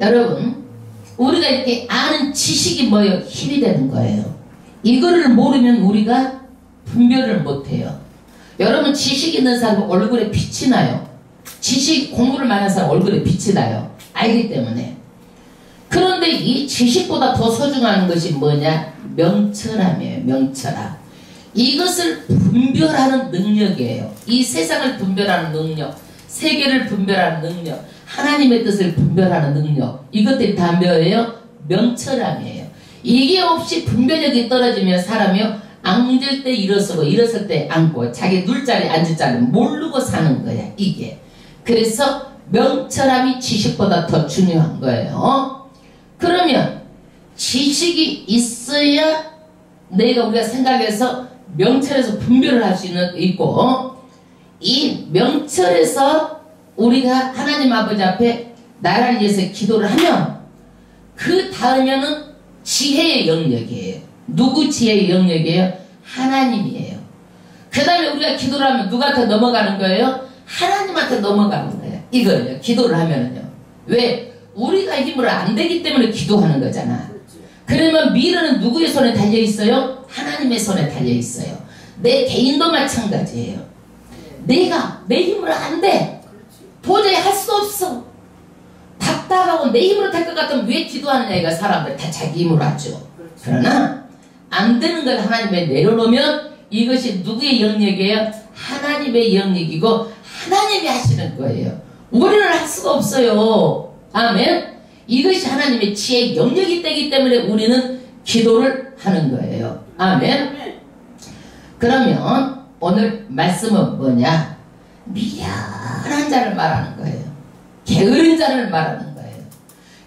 여러분, 우리가 이렇게 아는 지식이 뭐예요? 힘이 되는 거예요. 이거를 모르면 우리가 분별을 못해요. 여러분, 지식 있는 사람 얼굴에 빛이 나요. 지식 공부를 많은 사람 얼굴에 빛이 나요. 알기 때문에. 그런데 이 지식보다 더 소중한 것이 뭐냐? 명철함이에요. 명철함. 이것을 분별하는 능력이에요. 이 세상을 분별하는 능력, 세계를 분별하는 능력, 하나님의 뜻을 분별하는 능력, 이것들이 다 뭐예요? 명철함이에요. 이게 없이 분별력이 떨어지면 사람이요, 앉을 때 일어서고 일어설 때 앉고 자기 누울 자리 앉을 자리 모르고 사는 거야. 이게. 그래서 명철함이 지식보다 더 중요한 거예요. 그러면 지식이 있어야 내가 우리가 생각해서 명철에서 분별을 할 수 있고, 이 명철에서 우리가 하나님 아버지 앞에 나라를 위해서 기도를 하면 그 다음에는 지혜의 영역이에요. 누구 지혜의 영역이에요? 하나님이에요. 그 다음에 우리가 기도를 하면 누구한테 넘어가는 거예요? 하나님한테 넘어가는 거예요. 이거요. 기도를 하면은요. 왜? 우리가 힘으로 안 되기 때문에 기도하는 거잖아. 그러면 미래는 누구의 손에 달려 있어요? 하나님의 손에 달려 있어요. 내 개인도 마찬가지예요. 내가 내 힘으로 안 돼. 도저히 할 수 없어. 답답하고 내 힘으로 될 것 같으면 왜 기도하느냐. 이거 사람들 다 자기 힘으로 하죠. 그러나 안 되는 걸 하나님에 내려놓으면 이것이 누구의 영역이에요? 하나님의 영역이고 하나님이 하시는 거예요. 우리는 할 수가 없어요. 아멘. 이것이 하나님의 지혜의 영역이 되기 때문에 우리는 기도를 하는 거예요. 아멘. 그러면 오늘 말씀은 뭐냐? 미련한 자를 말하는 거예요. 게으른 자를 말하는 거예요.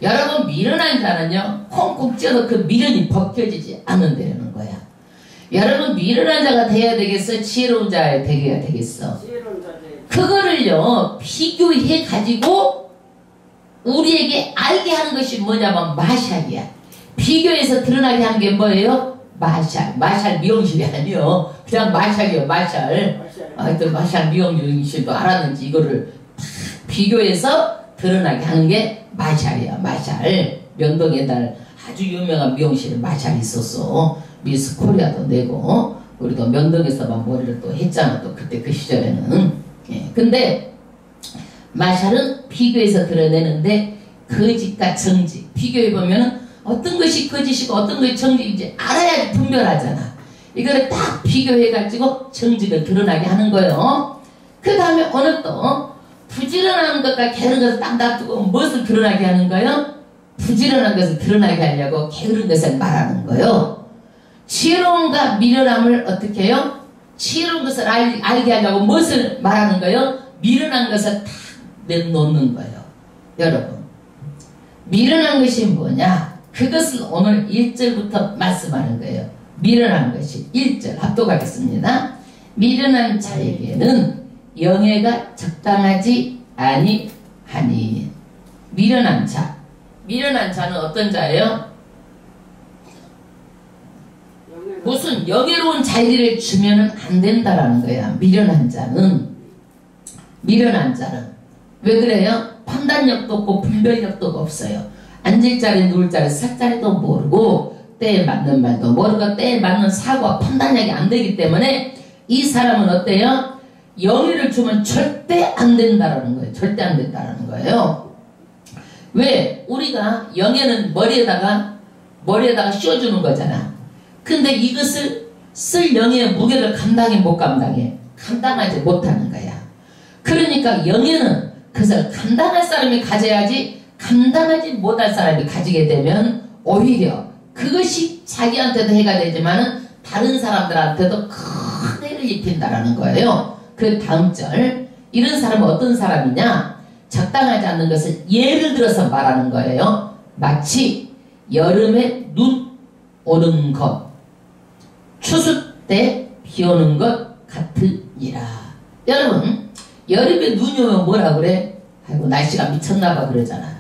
여러분, 미련한 자는요, 콩콩 찌어도 그 미련이 벗겨지지 않는다는 거야. 여러분, 미련한 자가 돼야 되겠어? 지혜로운 자가 되어야 되겠어? 그거를요, 비교해 가지고 우리에게 알게 하는 것이 뭐냐면 마샬이야. 비교해서 드러나게 하는 게 뭐예요? 마샬. 마샬 미용실이 아니요. 그냥 마샬이요. 마샬. 또 마샬 미용실도 알았는지 이거를 비교해서 드러나게 하는 게 마샬이야. 마샬. 명동에 날 아주 유명한 미용실에 마샬이 있었어. 미스 코리아도 내고 우리도 명동에서만 머리를 또 했잖아. 또 그때 그 시절에는. 예. 근데 마샬은 비교해서 드러내는데 거짓과 정직. 비교해보면은 어떤 것이 거짓이고 어떤 것이 정직인지 알아야지 분별하잖아. 이거를 딱 비교해가지고 정직을 드러나게 하는 거예요. 그 다음에 오늘 또 부지런한 것과 게으른 것을 딱 놔두고 무엇을 드러나게 하는 거예요? 부지런한 것을 드러나게 하려고 게으른 것을 말하는 거예요. 지혜로움과 미련함을 어떻게 해요? 지혜로운 것을 알게 하려고 무엇을 말하는 거예요? 미련한 것을 딱 내놓는 거예요. 여러분, 미련한 것이 뭐냐? 그것을 오늘 1절부터 말씀하는 거예요. 미련한 것이 1절 합독하겠습니다. 미련한 자에게는 영예가 적당하지 아니하니. 미련한 자. 미련한 자는 어떤 자예요? 무슨 영예로운 자리를 주면은 안 된다라는 거야. 미련한 자는. 미련한 자는. 왜 그래요? 판단력도 없고 분별력도 없어요. 앉을 자리, 누울 자리, 살 자리도 모르고 때에 맞는 말도 모르고 때에 맞는 사고와 판단력이 안 되기 때문에 이 사람은 어때요? 영예를 주면 절대 안 된다라는 거예요. 절대 안 된다라는 거예요. 왜? 우리가 영예는 머리에다가 씌워주는 거잖아. 근데 이것을 쓸 영예의 무게를 감당해 못 감당해? 감당하지 못하는 거야. 그러니까 영예는 그것을 감당할 사람이 가져야지 감당하지 못할 사람이 가지게 되면 오히려 그것이 자기한테도 해가 되지만은 다른 사람들한테도 큰 해를 입힌다라는 거예요. 그 다음 절, 이런 사람은 어떤 사람이냐? 적당하지 않는 것을 예를 들어서 말하는 거예요. 마치 여름에 눈 오는 것, 추수 때 비 오는 것 같으니라. 여러분, 여름에 눈이 오면 뭐라 그래? 아이고, 날씨가 미쳤나봐 그러잖아.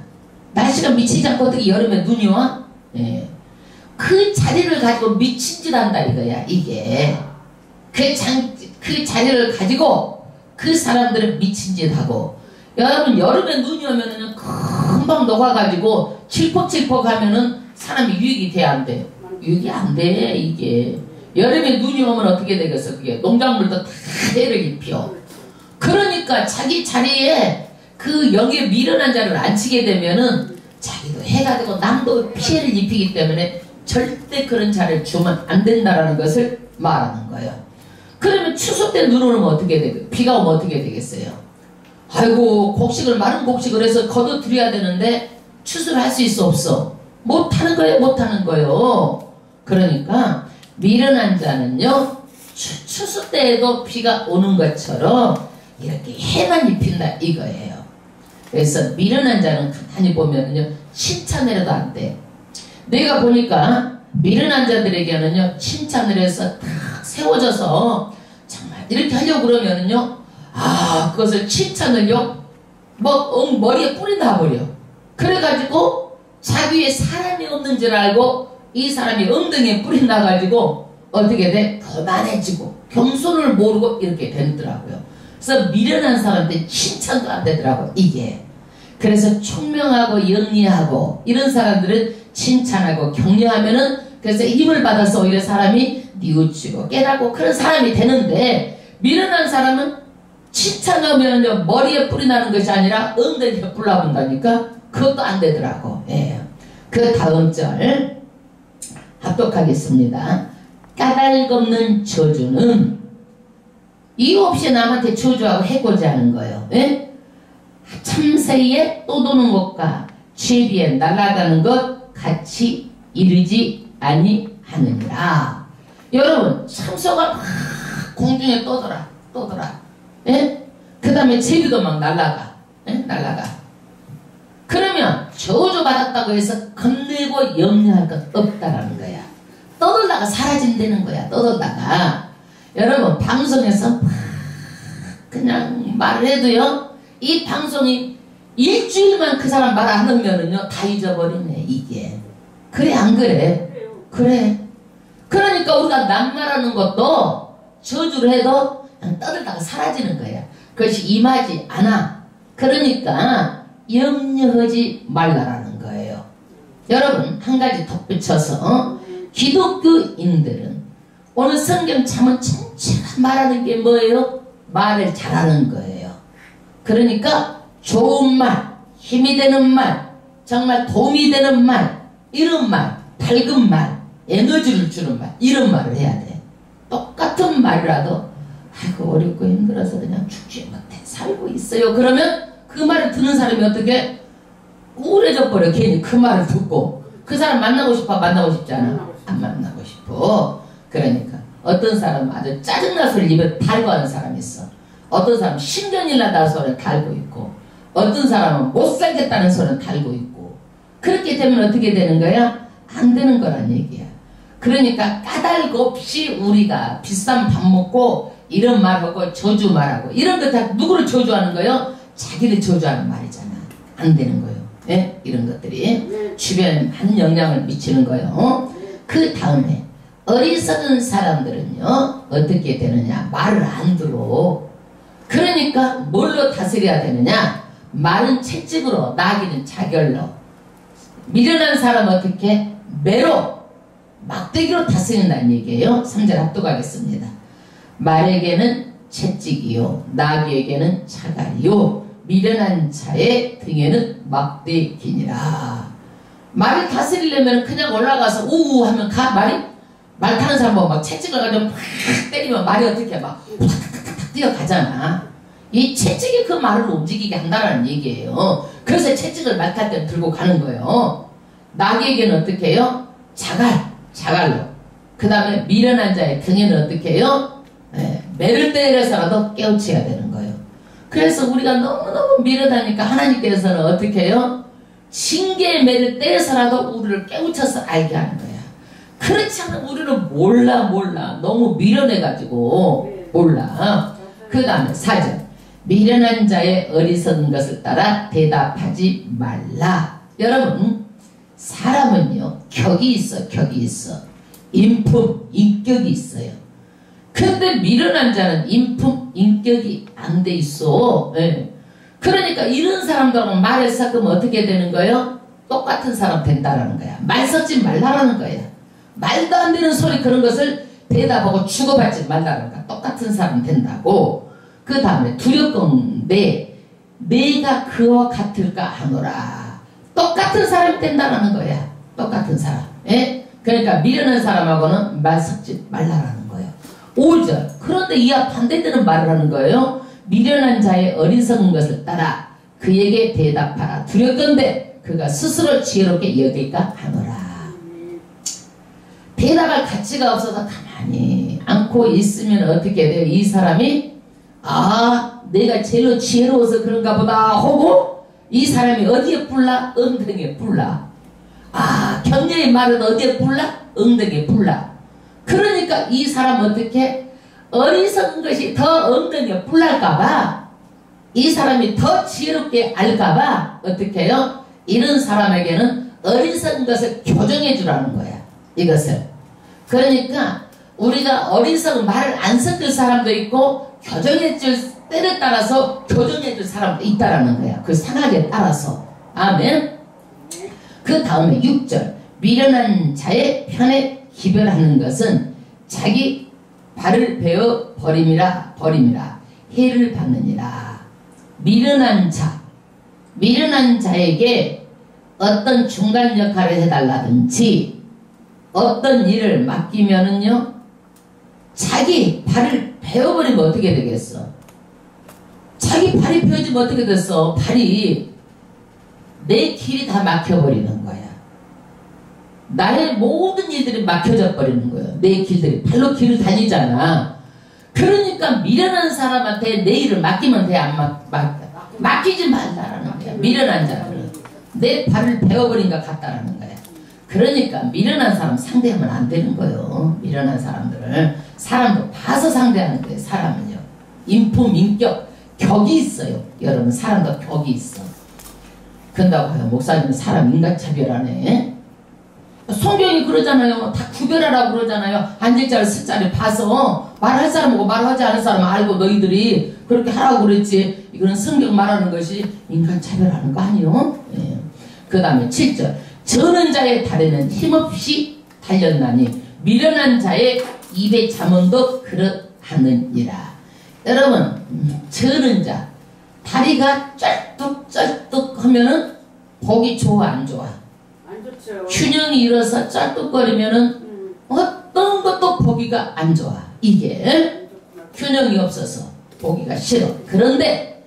날씨가 미치지 않고 어떻게 여름에 눈이 와? 예. 그 자리를 가지고 미친 짓 한다 이거야. 이게 그 자리를 가지고 그 사람들은 미친 짓 하고. 여러분, 여름에 눈이 오면은 큰 녹아가지고 칠퍽칠퍽 하면은 사람이 유익이 돼, 안 돼? 유익이 안 돼, 이게. 여름에 눈이 오면 어떻게 되겠어, 그게. 농작물도 다 해를 입혀. 그러니까 자기 자리에 그 여기에 미련한 자를 앉히게 되면은 자기도 해가 되고 남도 피해를 입히기 때문에 절대 그런 자를 주면 안 된다라는 것을 말하는 거예요. 그러면 추수 때 눈 오면 어떻게 되고 비가 오면 어떻게 되겠어요? 아이고 곡식을 마른 곡식을 해서 거둬들여야 되는데 추수를 할 수 있어 없어? 못하는 거예요, 못하는 거예요. 그러니까 미련한 자는요 추수 때에도 비가 오는 것처럼 이렇게 해만 입힌다 이거예요. 그래서 미련한 자는 가만히 보면은요 칭찬을 해도 안 돼. 내가 보니까 미련한 자들에게는요 칭찬을 해서 딱 세워져서 정말 이렇게 하려고 그러면은요 그것을 칭찬을요 머리에 뿌린다 버려. 그래가지고 자기의 사람이 없는 줄 알고 이 사람이 엉덩이에 뿌리 나가지고 어떻게 돼? 거만해지고 겸손을 모르고 이렇게 되더라고요. 그래서 미련한 사람한테 칭찬도 안 되더라고 이게. 그래서 총명하고 영리하고 이런 사람들은 칭찬하고 격려하면은 그래서 힘을 받아서 오히려 사람이 뉘우치고 깨닫고 그런 사람이 되는데 미련한 사람은 칭찬하면 머리에 뿌리 나는 것이 아니라 엉덩이에 뿌리 나본다니까 그것도 안 되더라고. 예. 그 다음 절 합독하겠습니다. 까닭없는 저주는 이유 없이 남한테 저주하고 해코지 하는 거예요. 예? 참새에 떠도는 것과 제비에 날아가는 것 같이 이르지 아니하느니라. 여러분 참새가 막 공중에 떠돌아 예? 그 다음에 제비도 막 날아가 예? 날아가. 그러면 저주받았다고 해서 겁내고 염려할 것 없다라는 거야. 떠돌다가 사라진다는 거야. 떠돌다가 여러분 방송에서 그냥 말을 해도요 이 방송이 일주일만 그 사람 말 안 하면은요 다 잊어버리네 이게. 그래 안 그래? 그래. 그러니까 우리가 낱말하는 것도 저주를 해도 그냥 떠들다가 사라지는 거야. 그것이 임하지 않아. 그러니까 염려하지 말라라는 거예요. 여러분 한 가지 덧붙여서 기독교인들은 오늘 성경 참은 전체가 말하는 게 뭐예요? 말을 잘하는 거예요. 그러니까 좋은 말, 힘이 되는 말, 정말 도움이 되는 말, 이런 말, 밝은 말, 에너지를 주는 말, 이런 말을 해야 돼. 똑같은 말이라도 아이고 어렵고 힘들어서 그냥 죽지 못해 살고 있어요. 그러면 그 말을 듣는 사람이 어떻게 우울해져 버려. 괜히 그 말을 듣고 그 사람 만나고 싶어? 만나고 싶지 않아? 안 만나고 싶어. 그러니까 어떤 사람은 아주 짜증나서 입에 달고 하는 사람이 있어. 어떤 사람은 신경이 나다는 소리를 달고 있고 어떤 사람은 못살겠다는 소리를 달고 있고 그렇게 되면 어떻게 되는 거야? 안 되는 거란 얘기야. 그러니까 까닭 없이 우리가 비싼 밥 먹고 이런 말하고 저주 말하고 이런 거 다 누구를 저주하는 거예요? 자기를 저주하는 말이잖아. 안 되는 거예요. 예? 이런 것들이 주변에 많은 영향을 미치는 거예요. 그 다음에 어리석은 사람들은요 어떻게 되느냐? 말을 안 들어. 그러니까 뭘로 다스려야 되느냐? 말은 채찍으로, 나귀는 자결로. 미련한 사람 어떻게? 매로, 막대기로 다스린다는 얘기예요. 3절 합독하겠습니다. 말에게는 채찍이요 나귀에게는 자갈이요 미련한 자의 등에는 막대기니라. 말을 다스리려면 그냥 올라가서 우우 하면 말 타는 사람 보면 막 채찍을 가지고 팍 때리면 말이 어떻게 막 탁탁탁탁 뛰어가잖아. 이 채찍이 그 말을 움직이게 한다는 얘기예요. 그래서 채찍을 말 탈 때 들고 가는 거예요. 나귀에게는 어떻게 해요? 자갈로. 그 다음에 미련한 자의 등에는 어떻게 해요? 매를 때려서라도 깨우쳐야 되는 거예요. 그래서 우리가 너무너무 미련하니까 하나님께서는 어떻게 해요? 징계의 매를 때려서라도 우리를 깨우쳐서 알게 하는 거야. 그렇지 않으면 우리는 몰라. 너무 미련해가지고 몰라. 그 다음에 4절 미련한 자의 어리석은 것을 따라 대답하지 말라. 여러분 사람은요 격이 있어. 인품, 인격이 있어요. 근데 미련한 자는 인품, 인격이 안 돼 있어. 예. 그러니까 이런 사람들하고 말을 섞으면 어떻게 되는 거예요? 똑같은 사람 된다라는 거야. 말 섞지 말라라는 거야. 말도 안 되는 소리 그런 것을 대답하고 주고받지 말라는 거야. 똑같은 사람 된다고. 그 다음에 두렵건대 내가 그와 같을까 하노라. 똑같은 사람이 된다라는 거야. 똑같은 사람. 예? 그러니까 미련한 사람하고는 말 섞지 말라라는 거예요. 5절. 그런데 이와 반대되는 말을 하는 거예요. 미련한 자의 어리석은 것을 따라 그에게 대답하라. 두렵건대 그가 스스로 지혜롭게 여길까 하노라. 대답할 가치가 없어서 가만히 않고 있으면 어떻게 돼요? 이 사람이 내가 제일로 지혜로워서 그런가 보다 하고 이 사람이 어디에 불나? 엉덩이에 불나. 견녀의 말은 어디에 불나? 엉덩이에 불나. 그러니까 이 사람 어떻게 어리석은 것이 더 엉덩이에 불날까봐 이 사람이 더 지혜롭게 알까봐 어떻게 해요? 이런 사람에게는 어리석은 것을 교정해 주라는 거야. 이것을. 그러니까 우리가 어리석은 말을 안 섞을 사람도 있고 교정해 줄 때를 따라서 교정해 줄 사람도 있다라는 거야. 그 상황에 따라서. 아멘. 그 다음에 6절. 미련한 자의 편에 기별하는 것은 자기 발을 베어 버림이라 해를 받느니라. 미련한 자에게 어떤 중간 역할을 해달라든지 어떤 일을 맡기면은요 자기 발을 베어버리면 어떻게 되겠어? 자기 발이 베어지면 어떻게 됐어? 발이 내 길이 다 막혀버리는 거야. 나의 모든 일들이 막혀져 버리는 거예요. 내 길들이 발로 길을 다니잖아. 그러니까 미련한 사람한테 내 일을 맡기면 돼? 안 맡기지 말라라는 거야. 미련한 자들은 내 발을 베어버린 것 같다라는 거야. 그러니까 미련한 사람 상대하면 안 되는 거예요. 미련한 사람들을 사람도 봐서 상대하는 거예요. 사람은요 인품, 인격, 격이 있어요. 여러분 사람도 격이 있어. 그런다고 해요. 목사님은 사람 인간차별하네. 성경이 그러잖아요. 다 구별하라고 그러잖아요. 앉을 자를 쓸 자를 봐서 말할 사람하고 말하지 않을 사람 알고 너희들이 그렇게 하라고 그랬지. 이거는 성경 말하는 것이 인간차별하는 거 아니요. 예. 그 다음에 7절. 저는 자의 다리는 힘없이 달렸나니 미련한 자의 입의 잠언도 그러하느니라. 여러분 저는 자 다리가 쩔뚝쩔뚝 하면은 보기 좋아 안 좋아? 안 좋죠. 균형이 잃어서 쩔뚝거리면은 어떤 것도 보기가 안 좋아. 이게 균형이 없어서 보기가 싫어. 그런데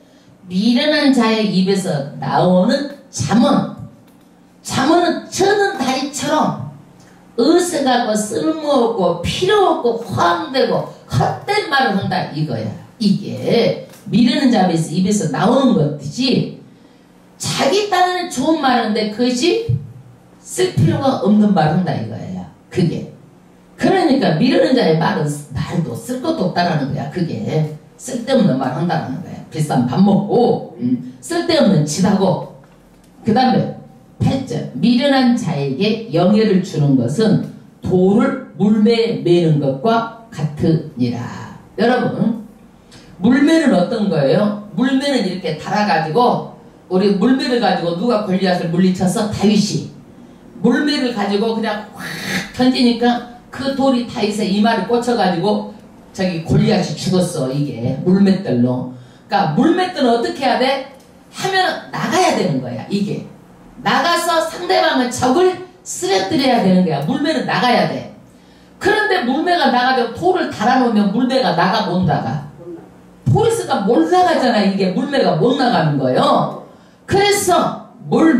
미련한 자의 입에서 나오는 잠언은 저는 다리처럼 어색하고 쓸모없고 필요없고 허황되고 헛된 말을 한다 이거야. 이게 미련한 자의 입에서 나오는 것이지 자기 딴에는 좋은 말인데 그것이 쓸 필요가 없는 말을 한다 이거야. 그게 그러니까 미련한 자의 말도 쓸 것도 없다라는 거야. 그게 쓸데없는 말 한다라는 거야. 비싼 밥 먹고 쓸데없는 짓 하고. 그 다음에 8절. 미련한 자에게 영예를 주는 것은 돌을 물매에 매는 것과 같으니라. 여러분 물매는 어떤 거예요? 물매는 이렇게 달아가지고 우리 물매를 가지고 누가 골리앗을 물리쳐서 다윗이 물매를 가지고 그냥 확 던지니까 그 돌이 다윗의 이마를 꽂혀가지고 저기 골리앗이 죽었어. 이게 물맷들로. 그러니까 물맷들은 어떻게 해야 돼? 하면 나가야 되는 거야. 이게 나가서 상대방의 적을 쓰러뜨려야 되는 거야. 물매는 나가야 돼. 그런데 물매가 나가도 돌을 달아놓으면 물매가 나가 못 나가. 포리스가 못 나가잖아. 이게 물매가 못 나가는 거예요. 그래서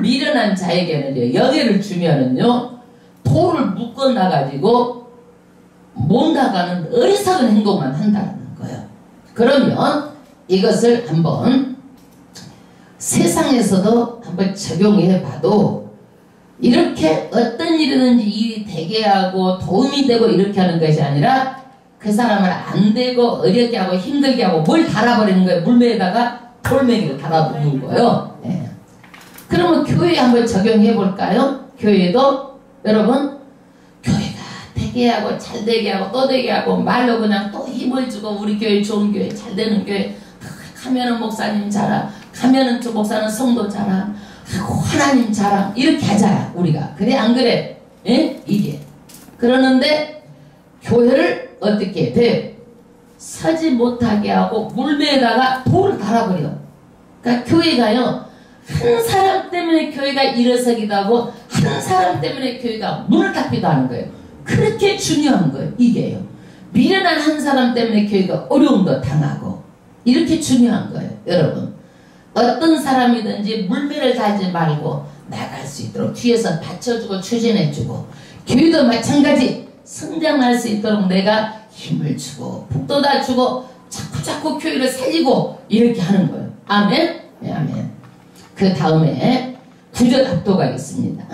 미련한 자에게는 영예를 주면은요 돌을 묶어 나가지고 못 나가는 어리석은 행동만 한다는 거예요. 그러면 이것을 한번 세상에서도 한번 적용해 봐도 이렇게 어떤 일이든지 일이 되게 하고 도움이 되고 이렇게 하는 것이 아니라 그 사람을 안 되고 어렵게 하고 힘들게 하고 뭘 달아버리는 거예요. 물매에다가 돌멩이를 달아놓는 거예요. 네. 그러면 교회에 한번 적용해 볼까요? 교회도 여러분 교회가 되게 하고 잘 되게 하고 또 되게 하고 말로 그냥 또 힘을 주고 우리 교회 좋은 교회 잘 되는 교회 가면은 목사님 잘하 가면은 저 목사는 성도 자랑 하고 하나님 자랑 이렇게 하자 우리가. 그래 안 그래? 예? 이게 그러는데 교회를 어떻게 돼? 서지 못하게 하고 물매에다가 돌을 달아버려. 그러니까 교회가요 한 사람 때문에 교회가 일어서기도 하고 한 사람 때문에 교회가 문을 닫기도 하는 거예요. 그렇게 중요한 거예요. 이게요. 미련한 한 사람 때문에 교회가 어려움도 당하고 이렇게 중요한 거예요. 여러분 어떤 사람이든지 물매를 달지 말고 나갈 수 있도록 뒤에서 받쳐주고 추진해주고 교회도 마찬가지 성장할 수 있도록 내가 힘을 주고 북돋아 주고 자꾸 교회를 살리고 이렇게 하는 거예요. 아멘? 네, 아멘. 그 다음에 9절 압도가겠습니다.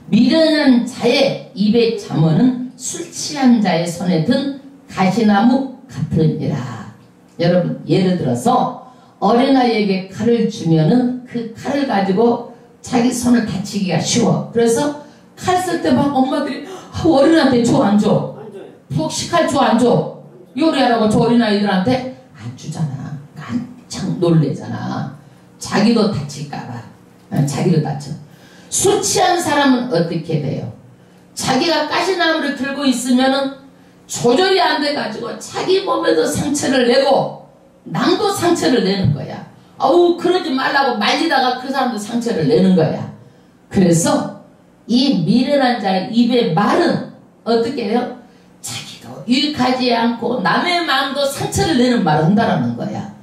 미련한 자의 입의 잠언은 술 취한 자의 손에 든 가시나무 같으니라. 여러분 예를 들어서 어린아이에게 칼을 주면은 그 칼을 가지고 자기 손을 다치기가 쉬워. 그래서 칼 쓸 때 막 엄마들이 어린아이한테 줘 안 줘? 푹 식칼 줘 안 줘? 요리하라고 저 어린아이들한테 안 주잖아. 깜짝 놀래잖아. 자기도 다칠까봐. 자기도 다쳐. 술 취한 사람은 어떻게 돼요? 자기가 가시나무를 들고 있으면은 조절이 안 돼가지고 자기 몸에도 상처를 내고 남도 상처를 내는 거야. 아우 그러지 말라고 말리다가 그 사람도 상처를 내는 거야. 그래서 이 미련한 자의 입의 말은 어떻게 해요? 자기도 유익하지 않고 남의 마음도 상처를 내는 말을 한다라는 거야.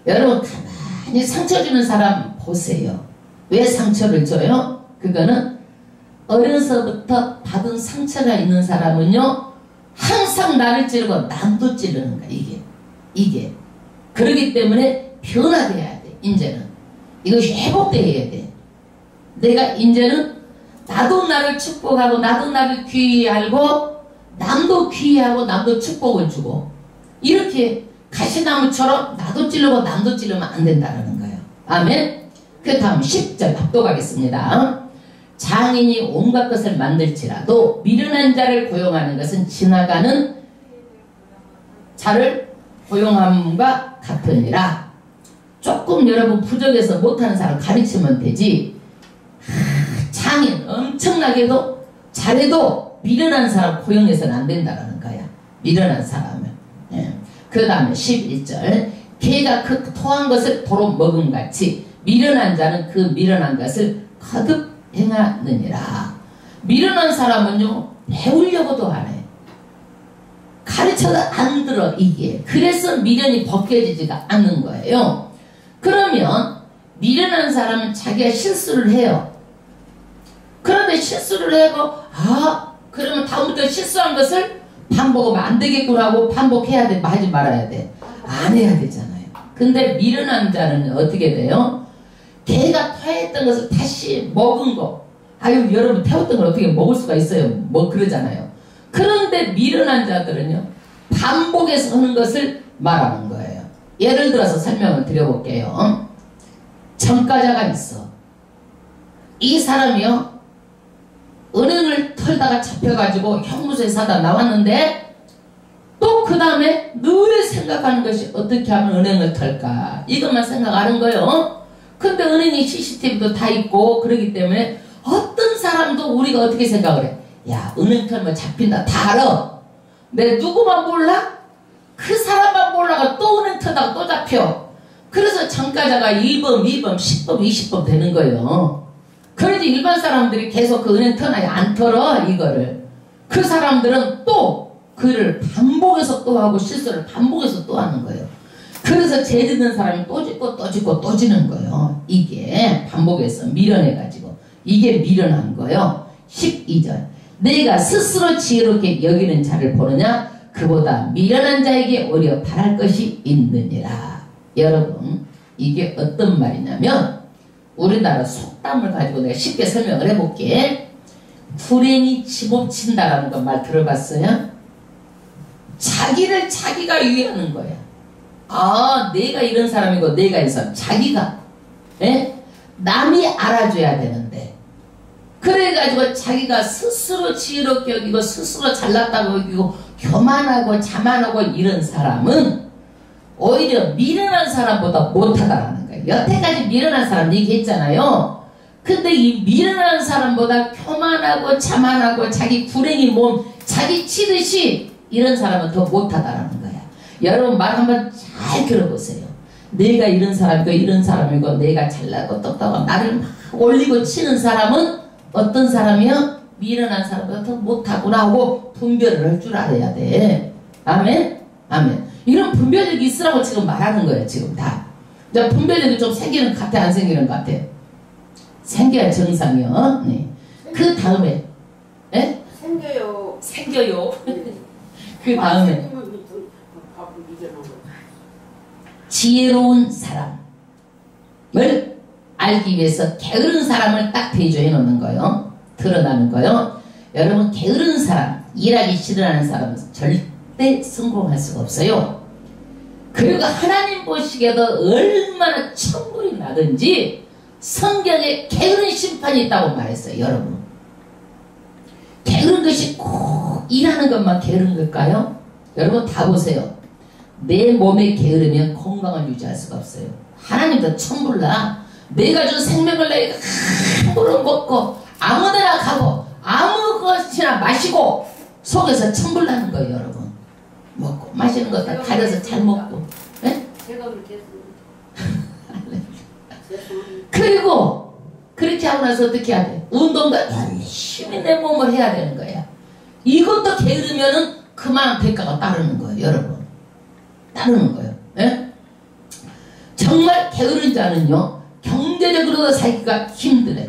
여러분 가만히 상처 주는 사람 보세요. 왜 상처를 줘요? 그거는 어려서부터 받은 상처가 있는 사람은요 항상 나를 찌르고 남도 찌르는 거야. 이게 그러기 때문에 변화돼야 돼. 이제는 이것이 회복돼야 돼. 내가 이제는 나도 나를 축복하고 나도 나를 귀히 알고 남도 귀히 하고 남도 축복을 주고 이렇게 가시나무처럼 나도 찌르고 남도 찌르면 안 된다는 거예요. 아멘. 그 다음 10절 압도가겠습니다. 장인이 온갖 것을 만들지라도 미련한 자를 고용하는 것은 지나가는 자를 고용함과 같으니라. 조금 여러분 부족해서 못하는 사람 가르치면 되지. 장인 엄청나게도 잘해도 미련한 사람 고용해서는 안 된다는 거야. 미련한 사람은. 예. 그 다음에 11절 개가 그 토한 것을 도로 먹음같이 미련한 자는 그 미련한 것을 거듭 행하느니라. 미련한 사람은요 배우려고도 안 해. 가르쳐도 안 들어. 이게 그래서 미련이 벗겨지지가 않는 거예요. 그러면 미련한 사람은 자기가 실수를 해요. 그런데 실수를 하고 그러면 다음부터 실수한 것을 반복하면 안 되겠구나 하고 반복해야 돼. 하지 말아야 돼. 안 해야 되잖아요. 근데 미련한 자는 어떻게 돼요? 개가 토했던 것을 다시 먹은 거. 아유 여러분 태웠던 걸 어떻게 먹을 수가 있어요. 뭐 그러잖아요. 그런데 미련한 자들은요 반복해서 하는 것을 말하는 거예요. 예를 들어서 설명을 드려볼게요. 전과자가 있어. 이 사람이요 은행을 털다가 잡혀가지고 형무소에 사다 나왔는데 또 그 다음에 늘 생각하는 것이 어떻게 하면 은행을 털까 이것만 생각하는 거예요. 근데 은행에 CCTV도 다 있고 그러기 때문에 어떤 사람도 우리가 어떻게 생각을 해? 야 은행 털면 잡힌다 다 알아. 내 누구만 몰라? 그 사람만 몰라가 또 은행 털다가 또 잡혀. 그래서 전과자가 1번, 2번, 10번, 20번 되는 거예요. 그러지 일반 사람들이 계속 그 은행 터나야 안 털어 이거를. 그 사람들은 또 그를 반복해서 또 하고 실수를 반복해서 또 하는 거예요. 그래서 죄 짓는 사람이 또 짓고 또 짓고 또 지는 거예요. 이게 반복해서 미련해가지고 이게 미련한 거예요. 12절 내가 스스로 지혜롭게 여기는 자를 보느냐 그보다 미련한 자에게 오히려 바랄 것이 있느니라. 여러분 이게 어떤 말이냐면 우리나라 속담을 가지고 내가 쉽게 설명을 해볼게. 불행이 집업친다라는 거 말 들어봤어요? 자기를 자기가 위하는 거야. 내가 이런 사람이고 내가 이 사람 자기가 남이 알아줘야 되는데 그래가지고 자기가 스스로 지혜롭게 여기고 스스로 잘났다고 여기고 교만하고 자만하고 이런 사람은 오히려 미련한 사람보다 못하다라는 거예요. 여태까지 미련한 사람 얘기했잖아요. 근데 이 미련한 사람보다 교만하고 자만하고 자기 구랭이 몸 자기 치듯이 이런 사람은 더 못하다라는 거야. 여러분 말 한번 잘 들어보세요. 내가 이런 사람이고 이런 사람이고 내가 잘나고 똑똑하고 나를 막 올리고 치는 사람은 어떤 사람이요? 미련한 사람보다 더 못하구나 하고 분별을 할 줄 알아야 돼. 아멘? 아멘. 이런 분별력이 있으라고 지금 말하는 거예요. 지금 다. 분별력이 좀 생기는 것 같아 안 생기는 것 같아? 생겨야 정상이요. 네. 그 다음에 에? 생겨요. 생겨요. 그 다음에 지혜로운 사람을 알기 위해서 게으른 사람을 딱 대조해 놓는 거예요. 드러나는 거예요. 여러분 게으른 사람, 일하기 싫어하는 사람은 절대 성공할 수가 없어요. 그리고 하나님 보시기에도 얼마나 천불이 나든지 성경에 게으른 심판이 있다고 말했어요. 여러분 게으른 것이 꼭 일하는 것만 게으른 걸까요? 여러분 다 보세요. 내 몸에 게으르면 건강을 유지할 수가 없어요. 하나님도 천불나 내가 준 생명을 내가 함부로 먹고 아무데나 가고 아무 것이나 마시고 속에서 천불나는 거예요. 여러분 먹고 마시는 것 다 가려서 잘 먹고 네? 제가 그렇게 했습니다. 그리고 그렇게 하고 나서 어떻게 해야 돼? 운동도 열심히 내 몸을 해야 되는 거야. 이것도 게으르면은 그만 대가가 따르는 거예요. 여러분 따르는 거예요. 네? 정말 게으른 자는요 경제적으로도 살기가 힘들어요.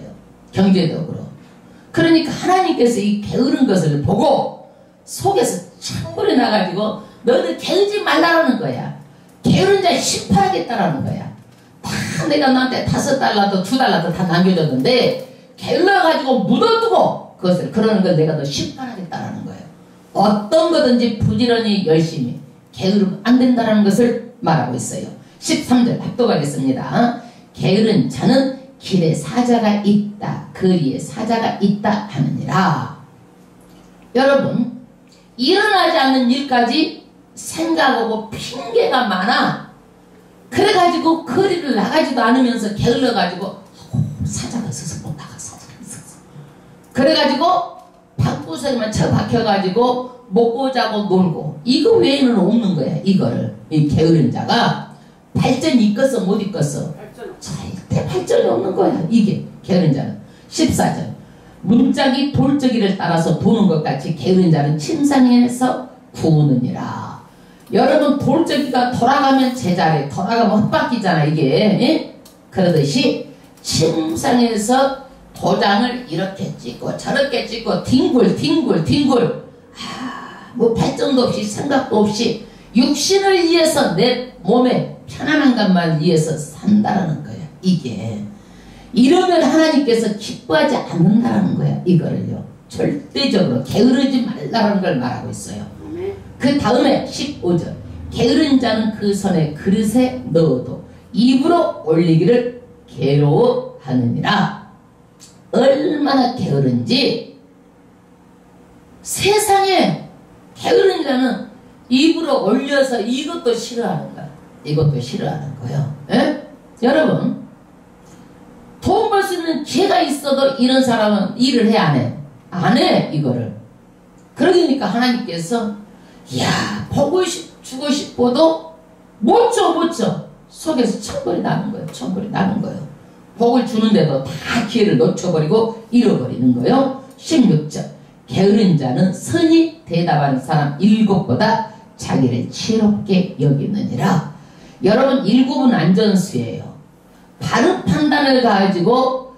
경제적으로. 그러니까 하나님께서 이 게으른 것을 보고 속에서 창문에 나가지고 너희들 게으르지 말라는 거야. 게으른 자 심판하겠다라는 거야. 다 내가 너한테 $5도 $2도 다 남겨줬는데 게을러가지고 묻어두고 그것을 그러는 걸 내가 너 심판하겠다라는 거예요. 어떤 거든지 부지런히 열심히 게으르면 안 된다는 것을 말하고 있어요. 13절 합독하겠습니다. 게으른 자는 길에 사자가 있다. 거리에 사자가 있다 하느니라. 여러분 일어나지 않는 일까지 생각하고 핑계가 많아. 그래가지고 거리를 나가지도 않으면서 게을러가지고 사자가 있어서 못 나가. 사자가 있어서 그래가지고 방구석에만 처박혀가지고 먹고 자고 놀고 이거 외에는 없는 거야. 이거를 이 게으른 자가 발전이 있겠어 못 있겠어? 절대 발전이 없는 거야. 이게 게으른 자는. 14절 문짝이 돌적이를 따라서 도는 것 같이 게으른 자는 침상에서 구우느니라. 여러분 돌적이가 돌아가면 제자리 돌아가면 헛바뀌잖아 이게. 예? 그러듯이 침상에서 도장을 이렇게 찍고 저렇게 찍고 뒹굴 뭐 발전도 없이 생각도 없이 육신을 위해서 내 몸에 편안한 것만 위해서 산다라는 거야. 이게 이러면 하나님께서 기뻐하지 않는다라는 거야. 이거를요 절대적으로 게으르지 말라는 걸 말하고 있어요. 그 다음에 15절 게으른 자는 그 손에 그릇에 넣어도 입으로 올리기를 괴로워하느니라. 얼마나 게으른지 세상에 게으른 자는 입으로 올려서 이것도 싫어하는 거야. 이것도 싫어하는 거예요. 에? 여러분 돈 벌 수 있는 기회가 있어도 이런 사람은 일을 해 안 해? 안 해 이거를. 그러니까 하나님께서 야 보고 주고 싶어도 못 줘. 속에서 천벌이 나는 거예요. 천벌이 나는 거예요. 복을 주는데도 다 기회를 놓쳐버리고 잃어버리는 거예요. 16절 게으른 자는 선이 대답하는 사람 7보다 자기를 지혜롭게 여기느니라. 여러분 7은 안전수예요. 바른 판단을 가지고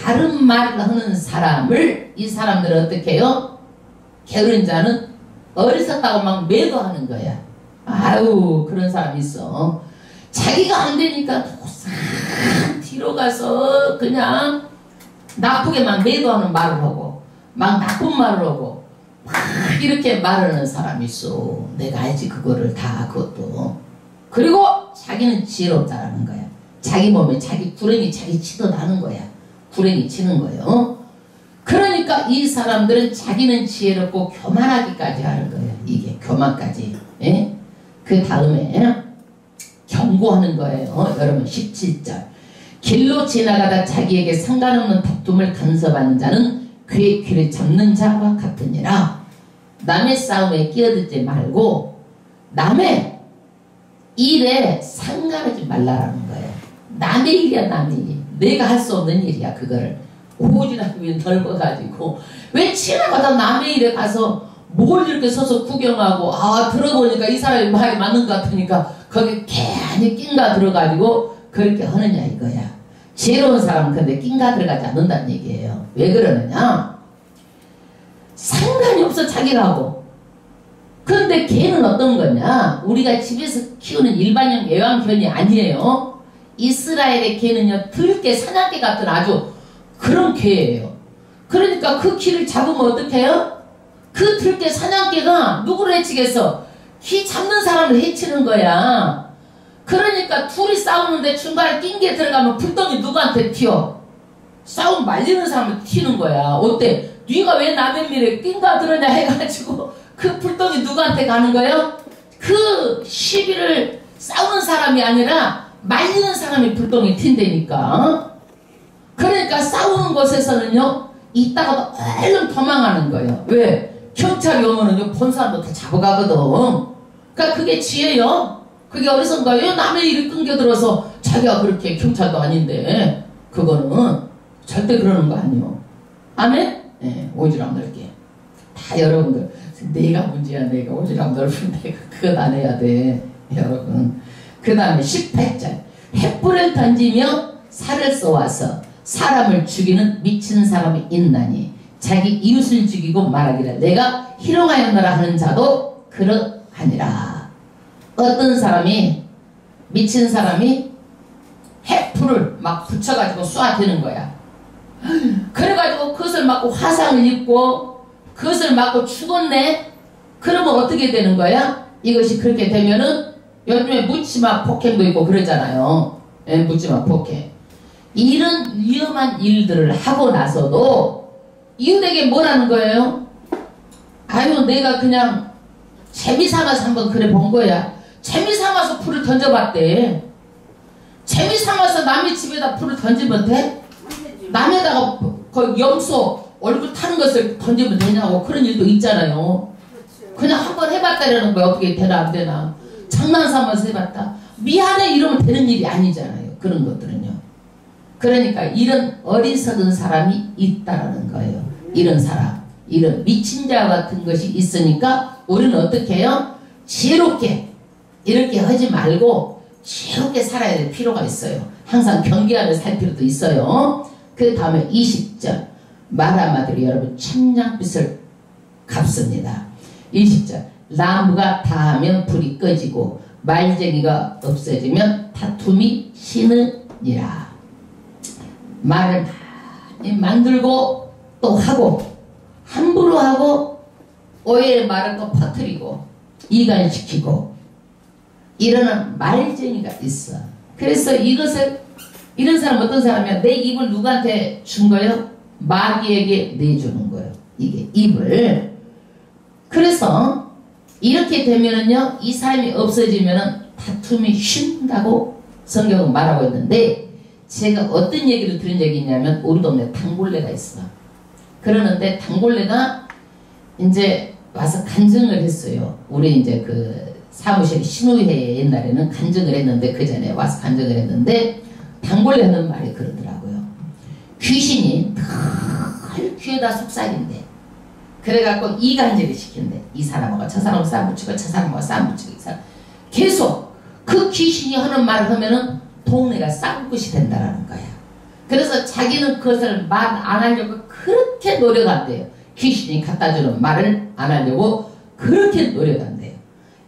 바른 말을 하는 사람을 이 사람들은 어떻게 해요? 게으른 자는 어리석다고 막 매도하는 거야. 아유 그런 사람 있어. 자기가 안 되니까 뒤로 가서 그냥 나쁘게만 매도하는 말을 하고 막 나쁜 말을 하고 막 이렇게 말하는 사람이 있어. 내가 알지 그거를 다 그것도. 그리고 자기는 지혜롭다라는 거야. 자기 몸에 자기 구렁이 자기 치도 나는 거야. 구렁이 치는 거예요. 그러니까 이 사람들은 자기는 지혜롭고 교만하기까지 하는 거예요. 이게 교만까지. 예? 그 다음에 경고하는 거예요. 여러분 17절 길로 지나가다 자기에게 상관없는 다툼을 간섭하는 자는 그의 귀를 잡는 자와 같으니라. 남의 싸움에 끼어들지 말고 남의 일에 상관하지 말라라는 거예요. 남의 일이야 남의 일. 내가 할 수 없는 일이야 그거를. 오지랖이 왜 넓어가지고 왜 지나가다 남의 일에 가서 뭘 이렇게 서서 구경하고 들어보니까 이 사람이 말이 맞는 것 같으니까 거기 괜히 낀가 들어가지고 그렇게 하느냐 이거야. 지혜로운 사람은 근데 낀가 들어가지 않는다는 얘기예요. 왜 그러느냐? 상관이 없어 자기가 하고. 그런데 개는 어떤 거냐? 우리가 집에서 키우는 일반형 애완견이 아니에요. 이스라엘의 개는요 들개 사냥개 같은 아주 그런 개예요. 그러니까 그 개를 잡으면 어떻게 해요? 그 들개 사냥개가 누구를 해치겠어? 기 잡는 사람을 해치는 거야. 그러니까 둘이 싸우는데 중간에 낀게 들어가면 불덩이 누구한테 튀어? 싸움 말리는 사람을 튀는 거야. 어때? 네가 왜 남의 밀에 낀가 들었냐 해가지고 그 불덩이 누구한테 가는 거예요? 그 시비를 싸우는 사람이 아니라 말리는 사람이 불덩이 튄다니까. 그러니까 싸우는 곳에서는요 이따가도 얼른 도망하는 거예요. 왜? 경찰이 오면은요 본 사람도 다 잡아가거든. 그러니까 그게 지혜요. 그게 어디선가 왜 남의 일을 끊겨들어서 자기가 그렇게 경찰도 아닌데 그거는 절대 그러는 거 아니요. 아멘? 네, 오지랖 넓게. 다 여러분들 내가 문제야. 내가 오지랖 넓은 내가 그것 안 해야 돼 여러분. 그 다음에 18절 횃불을 던지며 살을 쏘아서 사람을 죽이는 미친 사람이 있나니 자기 이웃을 죽이고 말하기를 내가 희롱하였노라 하는 자도 그러하니라. 어떤 사람이 미친 사람이 횃불을 막 붙여가지고 쏴대는 거야. 그래가지고 그것을 맞고 화상을 입고 그것을 맞고 죽었네. 그러면 어떻게 되는 거야? 이것이 그렇게 되면은 요즘에 묻지마 폭행도 있고 그러잖아요. 묻지마 폭행. 이런 위험한 일들을 하고 나서도 이웃에게 뭐라는 거예요? 아유 내가 그냥 재미삼아서 한번 그래 본 거야. 재미삼아서 불을 던져봤대. 재미삼아서 남의 집에다 불을 던지면 돼? 남에다가 그 염소 얼굴 타는 것을 던지면 되냐고. 그런 일도 있잖아요. 그냥 한번 해봤다라는 거야. 어떻게 되나 안 되나. 장난삼아서 해봤다. 미안해 이러면 되는 일이 아니잖아요. 그런 것들은요. 그러니까 이런 어리석은 사람이 있다라는 거예요. 이런 사람, 이런 미친 자 같은 것이 있으니까 우리는 어떻게 해요? 지혜롭게 이렇게 하지 말고 지혜롭게 살아야 될 필요가 있어요. 항상 경계하며 살 필요도 있어요. 그 다음에 20절 말 한마디로 여러분 청량빛을 갚습니다. 20절 나무가 다하면 불이 꺼지고 말쟁이가 없어지면 다툼이 쉬느니라. 말을 많이 만들고 또 하고 함부로 하고 오해의 말을 또 퍼뜨리고 이간시키고 이러는 말쟁이가 있어. 그래서 이것을 이런 사람 어떤 사람이야? 내 입을 누구한테 준 거예요? 마귀에게 내주는 거예요. 이게 입을. 그래서 이렇게 되면은요 이 사람이 없어지면은 다툼이 쉰다고 성경은 말하고 있는데 제가 어떤 얘기를 들은 적이 있냐면 우리 동네 단골레가 있어. 그러는데 단골레가 이제 와서 간증을 했어요. 우리 이제 그 사무실 신우회에 옛날에는 간증을 했는데 그 전에 와서 간증을 했는데 단골레 하는 말이 그러더라고요. 귀신이 늘 귀에다 속삭인대. 그래갖고 이간질을 시킨대. 이 사람하고 저 사람하고 싸움 붙이고 저 사람하고 싸움 붙이고 이 사람 계속 그 귀신이 하는 말을 하면은 동네가 쌍끝이 된다라는 거야. 그래서 자기는 그것을 말 안 하려고 그렇게 노력한대요. 귀신이 갖다주는 말을 안 하려고 그렇게 노력한대요.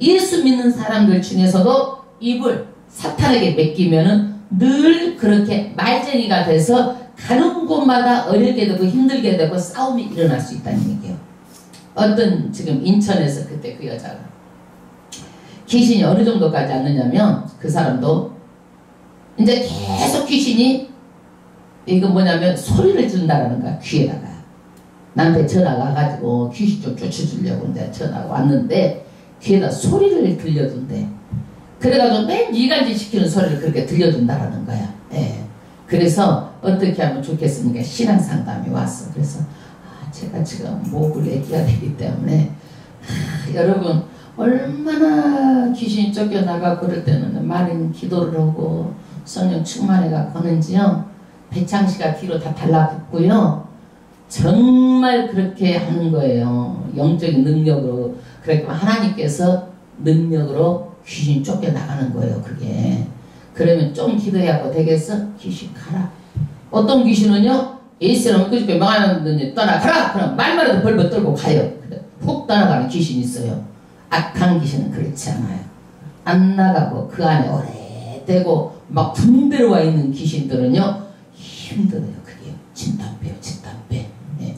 예수 믿는 사람들 중에서도 입을 사탄에게 맡기면은 늘 그렇게 말쟁이가 돼서 가는 곳마다 어렵게 되고 힘들게 되고 싸움이 일어날 수 있다는 얘기예요. 어떤 지금 인천에서 그때 그 여자가 귀신이 어느 정도까지 왔느냐면 그 사람도 이제 계속 귀신이 이거 뭐냐면 소리를 준다라는 거야. 귀에다가 나한테 전화가 와가지고 귀신 좀 쫓아주려고 이제 전화가 왔는데 귀에다 소리를 들려준대. 그래가지고 맨 이간질 시키는 소리를 그렇게 들려준다라는 거야. 예. 그래서 어떻게 하면 좋겠습니까? 신앙 상담이 왔어. 그래서 제가 지금 목을 애기가 되기 때문에 여러분 얼마나 귀신이 쫓겨나가 그럴 때는 많은 기도를 하고 성령 충만해가 거는지요. 배창시가 뒤로 다 달라붙고요. 정말 그렇게 하는 거예요. 영적인 능력으로. 그러니까 하나님께서 능력으로 귀신 쫓겨나가는 거예요. 그게. 그러면 좀 기도해야 되겠어? 귀신 가라. 어떤 귀신은요. 예수님은 그저께 망하는 떠나가라. 그럼 말만 해도 벌벌 떨고 가요. 훅 떠나가는 귀신이 있어요. 악한 귀신은 그렇지 않아요. 안 나가고 그 안에 오래되고 막 분대로 와 있는 귀신들은요. 힘들어요. 그게 진땀배요. 진땀배. 네.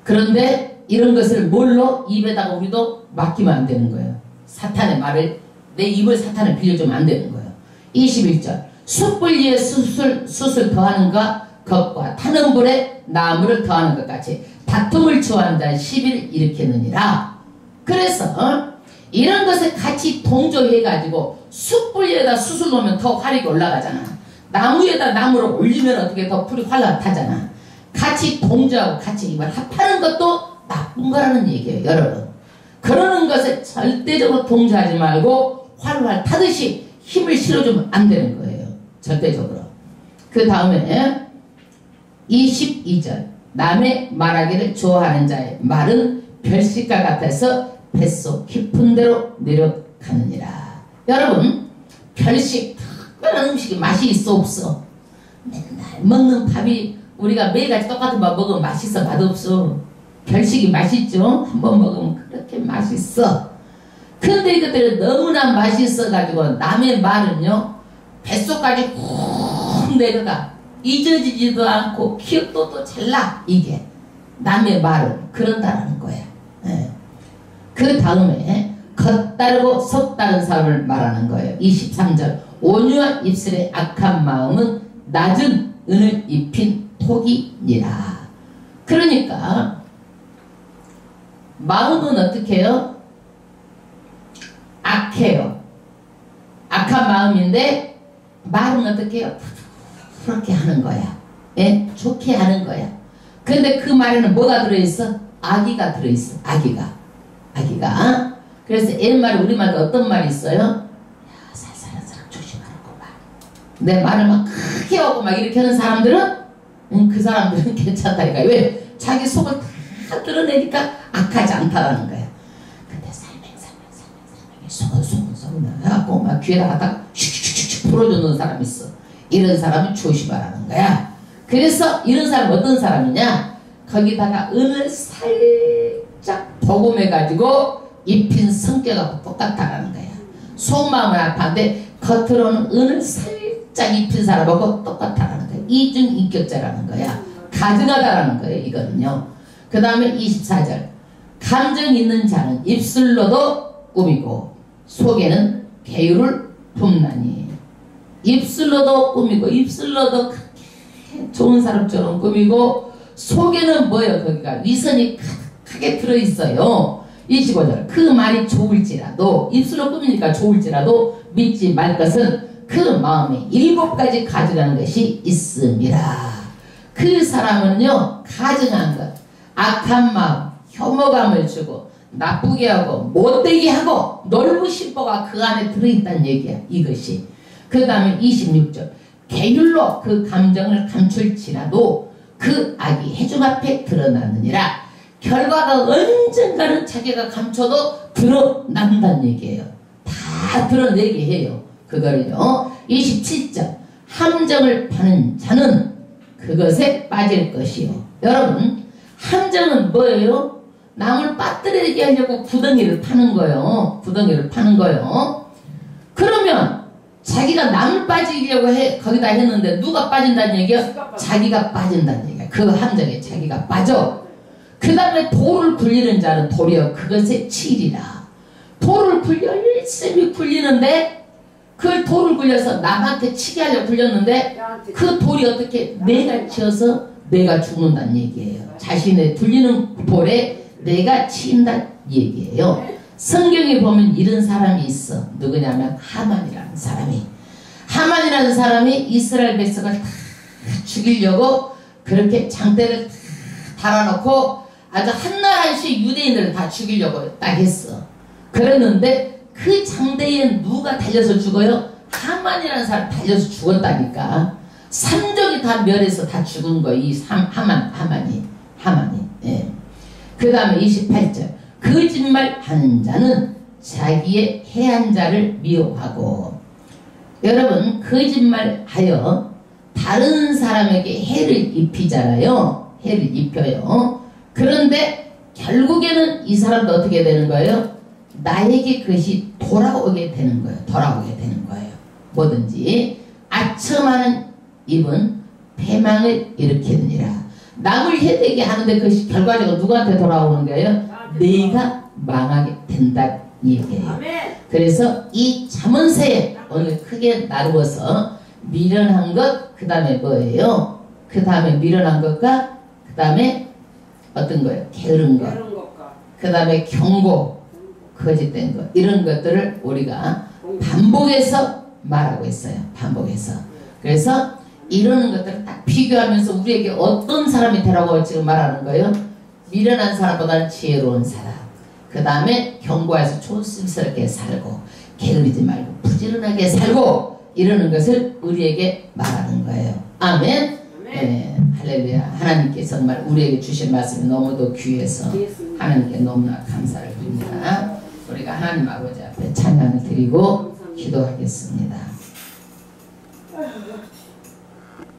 그런데 이런 것을 뭘로 입에다가 우리도 맡기면 안 되는 거예요. 사탄의 말을 내 입을 사탄을 빌려주면 안 되는 거예요. 21절 숯불 위에 숯을 더하는 것과 타는 불에 나무를 더하는 것 같이 다툼을 좋아하는 자는 시비를 일으키느니라. 그래서 이런 것을 같이 동조해가지고 숯불 위에다 숯을 놓으면 더 화력이 올라가잖아. 나무에다 나무를 올리면 어떻게 더 불이 활락 타잖아. 같이 동조하고 같이 입을 합하는 것도 나쁜 거라는 얘기예요. 여러분 그러는 것에 절대적으로 동조하지 말고 활활 타듯이 힘을 실어주면 안 되는 거예요. 절대적으로. 그 다음에 22절 남의 말하기를 좋아하는 자의 말은 별식과 같아서 뱃속 깊은 데로 내려가느니라. 여러분 별식 특별한 음식이 맛이 있어 없어? 맨날 먹는 밥이 우리가 매일같이 똑같은 밥 먹으면 맛있어 맛없어? 별식이 맛있죠? 한번 먹으면 그렇게 맛있어. 근데 이것들이 너무나 맛있어가지고 남의 말은요 뱃속까지 훅 내려가. 잊어지지도 않고 기억도 또 잘 나. 이게 남의 말은 그런다라는 거야. 네. 그 다음에 겉다르고 속다른 사람을 말하는 거예요. 23절 온유한 입술의 악한 마음은 낮은 은을 입힌 토기니라. 그러니까 마음은 어떻게 해요? 악해요. 악한 마음인데 말은 어떻게 해요? 그렇게 하는 거야. 예? 좋게 하는 거야. 근데 그 말에는 뭐가 들어있어? 악의가 들어있어. 악의가. 그래서 옛말에 우리말도 어떤 말이 있어요? 야, 살살한 사람 조심하라고 말. 내 말을 막 크게 하고 막 이렇게 하는 사람들은 그 사람들은 괜찮다니까. 왜? 자기 속을 다 드러내니까 악하지 않다라는 거야. 근데 살맹 속은 해갖고 막 귀에다 갖다가 슉슉슉슉 풀어주는 사람이 있어. 이런 사람은 조심하라는 거야. 그래서 이런 사람은 어떤 사람이냐? 거기다가 은을 살짝 도금해가지고 입힌 성격하고 똑같다라는 거야. 속마음은 악한데 겉으로는 은을 살짝 입힌 사람하고 똑같다라는 거야. 이중인격자라는 거야. 가증하다라는 거예요. 이거는요. 그 다음에 24절 감정 있는 자는 입술로도 꾸미고 속에는 계율을 품나니. 입술로도 꾸미고 입술로도 좋은 사람처럼 꾸미고 속에는 뭐예요? 거기가 위선이 가득하게 들어있어요. 25절 그 말이 좋을지라도 입술로 꾸미니까 좋을지라도 믿지 말 것은 그 마음에 7가지 가증한 것이 있음이라. 그 사람은요 가증한 것 악한 마음 혐오감을 주고 나쁘게 하고 못되게 하고 놀부심보가 그 안에 들어있다는 얘기야. 이것이. 그 다음에 26절 계율로 그 감정을 감출지라도 그 악이 해중 앞에 드러나느니라. 결과가 언젠가는 자기가 감춰도 드러난다는 얘기예요. 다 드러내게 해요. 그거를요. 27절 함정을 파는 자는 그것에 빠질 것이요. 여러분 함정은 뭐예요? 남을 빠뜨리게 하려고 구덩이를 파는 거예요. 구덩이를 파는 거예요. 그러면 자기가 남을 빠지려고 거기다 했는데 누가 빠진다는 얘기야? 자기가 빠진다는 얘기야. 그 함정에 자기가 빠져. 그 다음에 돌을 굴리는 자는 돌이요 그것에 치리라. 돌을 굴려 열심히 굴리는데 그 돌을 굴려서 남한테 치게 하려고 굴렸는데 그 돌이 어떻게 내가 치어서 내가 죽는다는 얘기예요. 자신의 굴리는 돌에 내가 치인다는 얘기예요. 성경에 보면 이런 사람이 있어. 누구냐면 하만이라는 사람이. 하만이라는 사람이 이스라엘 백성을 다 죽이려고 그렇게 장대를 다 달아놓고 아주 한날 한씩 유대인들을 다 죽이려고 딱 했어. 그랬는데 그 장대에 누가 달려서 죽어요? 하만이라는 사람 달려서 죽었다니까. 삼족이 다 멸해서 다 죽은 거. 이 하만이. 예. 그 다음에 28절. 거짓말하는 자는 자기의 해한 자를 미워하고. 여러분, 거짓말하여 다른 사람에게 해를 입히잖아요. 해를 입혀요. 그런데 결국에는 이 사람도 어떻게 되는 거예요? 나에게 그것이 돌아오게 되는 거예요. 돌아오게 되는 거예요. 뭐든지 아첨하는 입은 패망을 일으키느니라. 남을 해되게 하는데 그것이 결과적으로 누구한테 돌아오는 거예요? 내가 망하게 된다 이 얘기예요. 그래서 이 잠언서에 오늘 크게 나누어서 미련한 것, 그 다음에 뭐예요? 그 다음에 미련한 것과 그 다음에 어떤 거예요? 게으른 것, 그 다음에 경고, 거짓된 것, 이런 것들을 우리가 반복해서 말하고 있어요. 반복해서. 그래서 이러는 것들을 딱 비교하면서 우리에게 어떤 사람이 되라고 지금 말하는 거예요? 미련한 사람보다는 지혜로운 사람. 그 다음에 경고해서 조심스럽게 살고 게으르지 말고 부지런하게 살고 이러는 것을 우리에게 말하는 거예요. 아멘. 네, 할렐루야. 하나님께서 정말 우리에게 주신 말씀이 너무도 귀해서 하나님께 너무나 감사를 드립니다. 우리가 하나님 아버지 앞에 찬양을 드리고 기도하겠습니다.